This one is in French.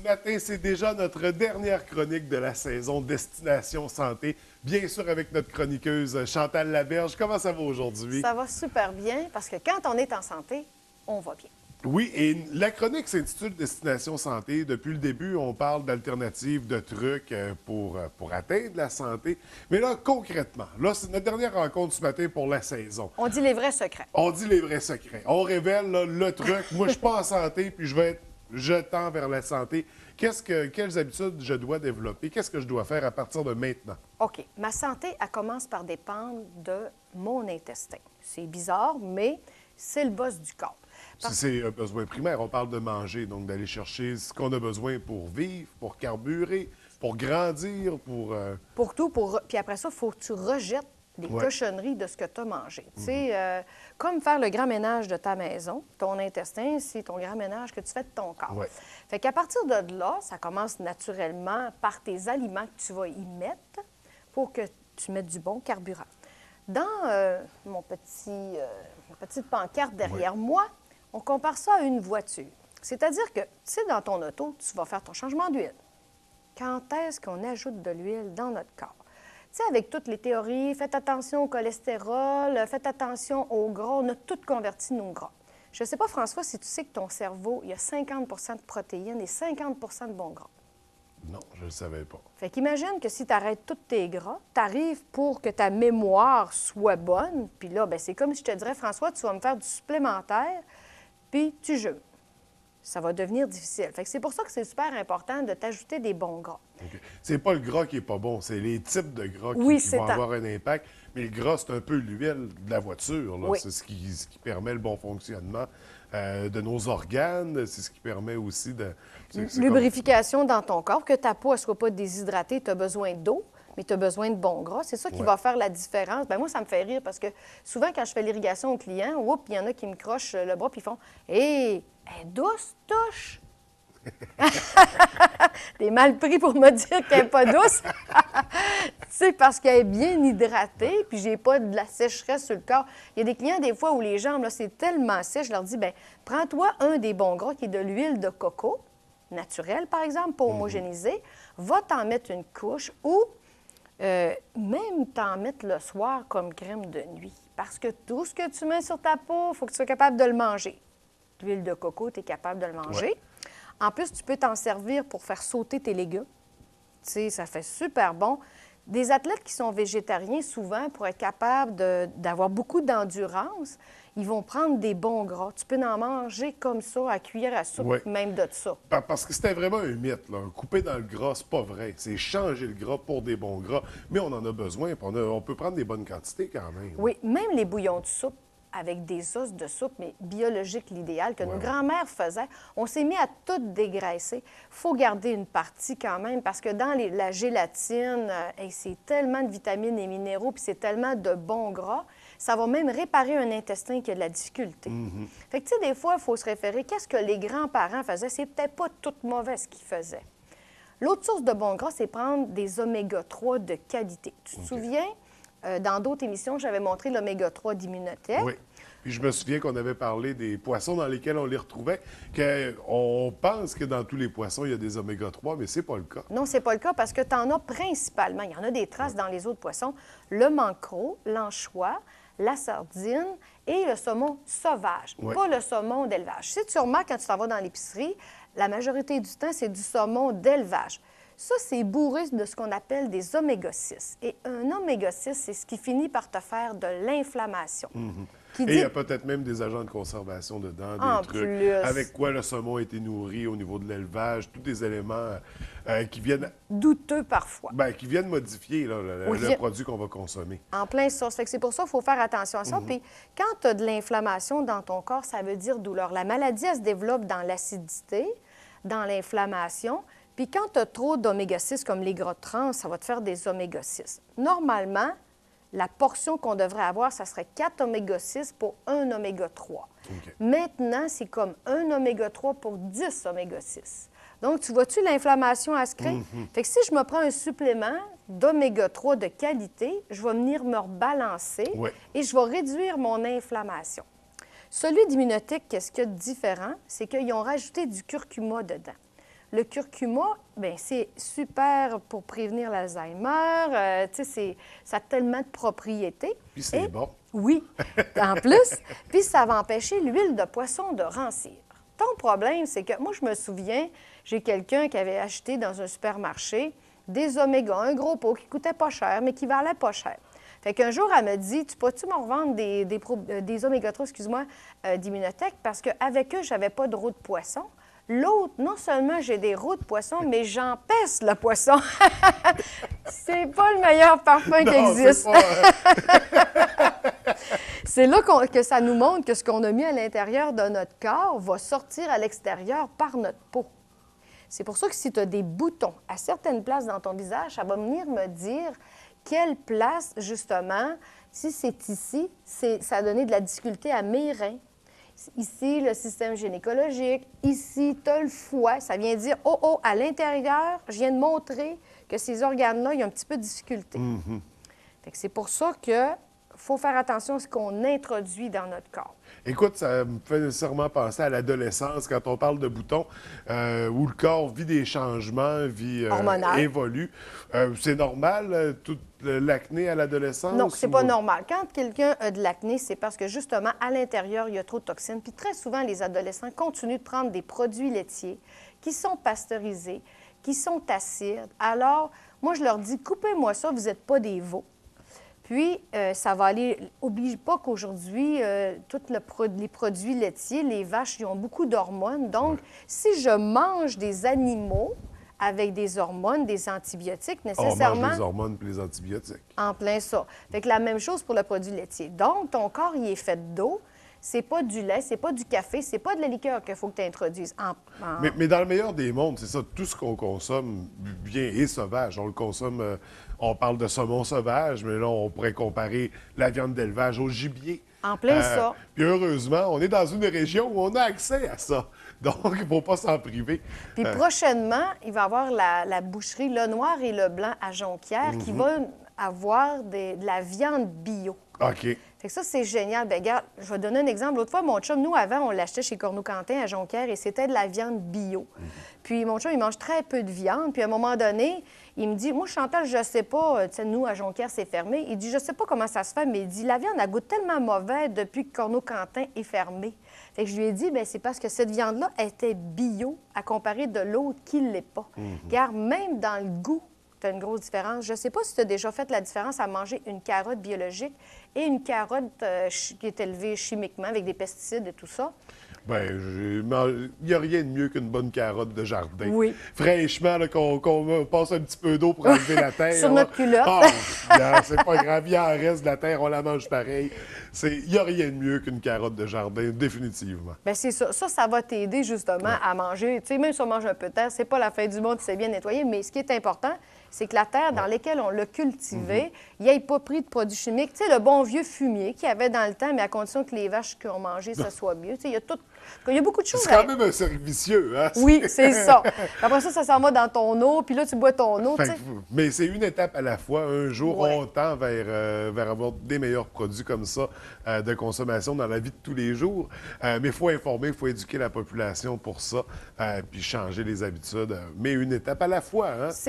matin, c'est déjà notre dernière chronique de la saison Destination Santé. Bien sûr, avec notre chroniqueuse Chantal Laberge. Comment ça va aujourd'hui? Ça va super bien parce que quand on est en santé, on va bien. Oui, et la chronique s'intitule Destination Santé. Depuis le début, on parle d'alternatives, de trucs pour atteindre la santé. Mais là, concrètement, là, c'est notre dernière rencontre ce matin pour la saison. On dit les vrais secrets. On dit les vrais secrets. On révèle là, le truc. Moi, je suis pas en santé, puis je tends vers la santé. Quelles habitudes je dois développer? Qu'est-ce que je dois faire à partir de maintenant? OK. Ma santé, elle commence par dépendre de mon intestin. C'est bizarre, mais c'est le boss du corps. C'est un besoin primaire. On parle de manger, donc d'aller chercher ce qu'on a besoin pour vivre, pour carburer, pour grandir, Pour tout, puis après ça, il faut que tu rejettes les cochonneries de ce que tu as mangé. Tu sais, comme faire le grand ménage de ta maison, ton intestin, c'est ton grand ménage que tu fais de ton corps. Ouais. Fait qu'à partir de là, ça commence naturellement par tes aliments que tu vas y mettre pour que tu mettes du bon carburant. Dans ma petite pancarte derrière moi, on compare ça à une voiture. C'est-à-dire que, tu sais, dans ton auto, tu vas faire ton changement d'huile. Quand est-ce qu'on ajoute de l'huile dans notre corps? Tu sais, avec toutes les théories, faites attention au cholestérol, faites attention au gras, on a tout converti nos gras. Je ne sais pas, François, si tu sais que ton cerveau, il y a 50 de protéines et 50 de bons gras. Non, je ne le savais pas. Fait qu'imagine que si tu arrêtes tous tes gras, tu arrives pour que ta mémoire soit bonne, puis là, bien, c'est comme si je te dirais, François, tu vas me faire du supplémentaire, puis tu jeûnes. Ça va devenir difficile. Fait que c'est pour ça que c'est super important de t'ajouter des bons gras. Okay. C'est pas le gras qui est pas bon, c'est les types de gras qui vont avoir un impact. Mais le gras, c'est un peu l'huile de la voiture. Là. Oui. C'est ce qui permet le bon fonctionnement de nos organes. C'est ce qui permet aussi de... Lubrification dans ton corps, que ta peau ne soit pas déshydratée, tu as besoin d'eau, mais tu as besoin de bons gras. C'est ça qui va faire la différence. Bien, moi, ça me fait rire parce que souvent, quand je fais l'irrigation aux clients, il y en a qui me crochent le bras puis ils font « Hé, elle est douce, touche! » T'es mal pris pour me dire qu'elle n'est pas douce. C'est parce qu'elle est bien hydratée, puis j'ai pas de la sécheresse sur le corps. Il y a des clients, des fois, où les jambes, là, c'est tellement sèche, je leur dis, bien, prends-toi un des bons gras qui est de l'huile de coco, naturelle, par exemple, pas homogénéisée, va t'en mettre une couche ou même t'en mettre le soir comme crème de nuit. Parce que tout ce que tu mets sur ta peau, il faut que tu sois capable de le manger. L'huile de coco, tu es capable de le manger. Ouais. En plus, tu peux t'en servir pour faire sauter tes légumes. Tu sais, ça fait super bon. Des athlètes qui sont végétariens, souvent, pour être capables d'avoir beaucoup d'endurance, ils vont prendre des bons gras. Tu peux en manger comme ça, à cuillère à soupe, même de ça. Parce que c'était vraiment un mythe. Là. Couper dans le gras, c'est pas vrai. C'est changer le gras pour des bons gras. Mais on en a besoin. Puis on peut prendre des bonnes quantités quand même. Oui, même les bouillons de soupe avec des os de soupe, mais biologique, l'idéal, que nos grands-mères faisaient. On s'est mis à tout dégraisser. Il faut garder une partie quand même, parce que dans la gélatine, c'est tellement de vitamines et minéraux, puis c'est tellement de bons gras, ça va même réparer un intestin qui a de la difficulté. Fait que, tu sais, des fois, il faut se référer, qu'est-ce que les grands-parents faisaient? C'est peut-être pas tout mauvais ce qu'ils faisaient. L'autre source de bons gras, c'est prendre des oméga-3 de qualité. Tu te souviens? Dans d'autres émissions, j'avais montré l'oméga-3 d'Immunotech. Oui. Puis je me souviens qu'on avait parlé des poissons dans lesquels on les retrouvait, qu'on pense que dans tous les poissons, il y a des oméga-3, mais c'est pas le cas. Non, c'est pas le cas parce que tu en as principalement. Il y en a des traces dans les autres poissons. Le mancreau, l'anchois, la sardine et le saumon sauvage, pas le saumon d'élevage. Si tu remarques quand tu t'en vas dans l'épicerie, la majorité du temps, c'est du saumon d'élevage. Ça, c'est bourré de ce qu'on appelle des oméga-6. Et un oméga-6, c'est ce qui finit par te faire de l'inflammation. Et il y a peut-être même des agents de conservation dedans, des trucs avec quoi le saumon a été nourri au niveau de l'élevage, tous des éléments qui viennent... Douteux parfois. Bien, qui viennent modifier là, le produit qu'on va consommer. En plein ça. Fait que c'est pour ça qu'il faut faire attention à ça. Puis quand tu as de l'inflammation dans ton corps, ça veut dire douleur. La maladie, elle se développe dans l'acidité, dans l'inflammation. Puis quand tu as trop d'oméga-6, comme les gras trans, ça va te faire des oméga-6. Normalement, la portion qu'on devrait avoir, ça serait 4 oméga-6 pour 1 oméga-3. Okay. Maintenant, c'est comme 1 oméga-3 pour 10 oméga-6. Donc, tu vois-tu l'inflammation à se créer? Fait que si je me prends un supplément d'oméga-3 de qualité, je vais venir me rebalancer et je vais réduire mon inflammation. Celui d'Immunotech, qu'est-ce qu'il y a de différent? C'est qu'ils ont rajouté du curcuma dedans. Le curcuma, bien, c'est super pour prévenir l'Alzheimer. Tu sais, ça a tellement de propriétés. Puis c'est Et- bon. Oui, en plus. Puis ça va empêcher l'huile de poisson de rancir. Ton problème, c'est que moi, je me souviens, j'ai quelqu'un qui avait acheté dans un supermarché des oméga, un gros pot qui coûtait pas cher, mais qui valait pas cher. Fait qu'un jour, elle me dit, tu peux-tu me revendre des oméga 3, excuse-moi, d'Immunotech, parce qu'avec eux, j'avais pas de roue de poisson. L'autre, non seulement j'ai des roux de poisson, mais j'empeste le poisson. C'est pas le meilleur parfum qui Non, existe. c'est pas, C'est là que ça nous montre que ce qu'on a mis à l'intérieur de notre corps va sortir à l'extérieur par notre peau. C'est pour ça que si tu as des boutons à certaines places dans ton visage, ça va venir me dire quelle place, justement, si c'est ici, ça a donné de la difficulté à mes reins. Ici, le système gynécologique. Ici, tu as le foie. Ça vient dire, oh, à l'intérieur, je viens de montrer que ces organes-là, il y a un petit peu de difficulté. Fait que c'est pour ça que faut faire attention à ce qu'on introduit dans notre corps. Écoute, ça me fait nécessairement penser à l'adolescence quand on parle de boutons, où le corps vit des changements, Hormonal. évolue. C'est normal, toute l'acné à l'adolescence? Non, c'est ou- pas normal. Quand quelqu'un a de l'acné, c'est parce que justement, à l'intérieur, il y a trop de toxines. Puis très souvent, les adolescents continuent de prendre des produits laitiers qui sont pasteurisés, qui sont acides. Alors, moi, je leur dis, coupez-moi ça, vous n'êtes pas des veaux. Puis, ça va aller. N'oublie pas qu'aujourd'hui, tous les produits laitiers, les vaches, ils ont beaucoup d'hormones. Donc, si je mange des animaux avec des hormones, des antibiotiques, On nécessairement. mange les hormones et les antibiotiques. En plein ça. Fait que la même chose pour le produit laitier. Donc, ton corps, il est fait d'eau. C'est pas du lait, c'est pas du café, c'est pas de la liqueur qu'il faut que tu introduises. Mais dans le meilleur des mondes, c'est ça, tout ce qu'on consomme bien est sauvage. On le consomme, on parle de saumon sauvage, mais là, on pourrait comparer la viande d'élevage au gibier. En plein ça. Puis heureusement, on est dans une région où on a accès à ça. Donc, il ne faut pas s'en priver. Puis prochainement, il va y avoir la boucherie Le Noir et Le Blanc à Jonquière qui va avoir de la viande bio. OK. Fait que ça, c'est génial. Bien, regarde, je vais donner un exemple. L'autre fois, mon chum, nous, avant, on l'achetait chez Corneau-Quentin à Jonquière et c'était de la viande bio. Puis mon chum, il mange très peu de viande. Puis à un moment donné, il me dit, moi, Chantal, je sais pas, tu sais, nous, à Jonquière, c'est fermé. Il dit, je sais pas comment ça se fait, mais il dit, la viande, elle goûte tellement mauvais depuis que Corneau-Quentin est fermé. Fait que je lui ai dit, bien, c'est parce que cette viande-là était bio à comparer de l'autre qui ne l'est pas. Car même dans le goût, tu as une grosse différence. Je ne sais pas si tu as déjà fait la différence à manger une carotte biologique et une carotte qui est élevée chimiquement avec des pesticides et tout ça. Bien, il n'y a rien de mieux qu'une bonne carotte de jardin. Oui. Fraîchement, là, qu'on passe un petit peu d'eau pour enlever la terre. Sur là. notre culotte. Ah, bien, c'est pas grave, il en reste de la terre, on la mange pareil. Il n'y a rien de mieux qu'une carotte de jardin, définitivement. Bien, c'est ça. Ça va t'aider justement à manger. Tu sais, même si on mange un peu de terre, c'est pas la fin du monde si c'est bien nettoyé, mais ce qui est important, c'est que la terre dans laquelle on l'a cultivée, il n'y ait pas pris de produits chimiques. Tu sais, le bon vieux fumier qu'il y avait dans le temps, mais à condition que les vaches qui ont mangé, ça soit mieux. Tu sais, il y a beaucoup de choses. C'est quand même un cercle vicieux, hein? Oui, c'est ça. Après ça s'en va dans ton eau, puis là, tu bois ton eau, tu Fait sais. que- mais c'est une étape à la fois. Un jour, Ouais. on tend vers avoir des meilleurs produits comme ça de consommation dans la vie de tous les jours. Mais il faut informer, il faut éduquer la population pour ça, puis changer les habitudes. Mais une étape à la fois, hein?